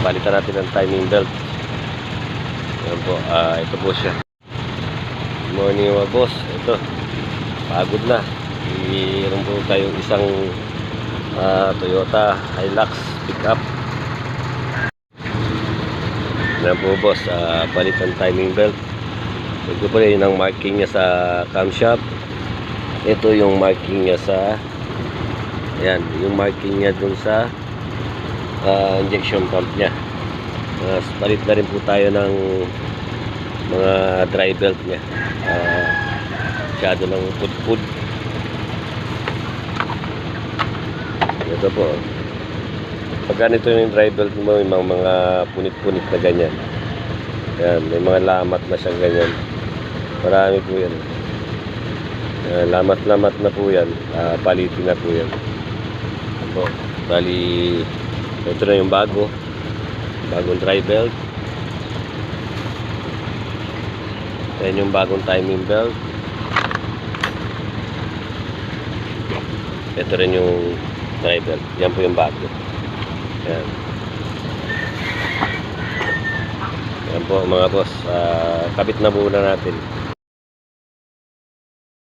palitan natin ng timing belt. Yan po, ito po siya. Good morning mga boss. Ito, pagod na. Meron po tayong isang Toyota Hilux pickup. Yan po boss, palitan timing belt. Ito po rin ang marking niya sa camshaft. Ito yung marking niya sa, ayan, yung marking niya dun sa injection pump niya. Palit na rin po tayo ng mga dry belt niya. Masyado ng pud-pud. Ito po, pag ganito yung dry belt mo, yung mga punit-punit na ganyan, yan, may mga lamat na siyang ganyan. Marami po yan. Lamat-lamat na po yan. Palitin na po yan. Ito, bali, ito na yung bagong dry belt. Yan yung bagong timing belt. Ito rin yung dry belt. Yan po yung bago. Yan. Yan po mga boss. Kabit na muna natin.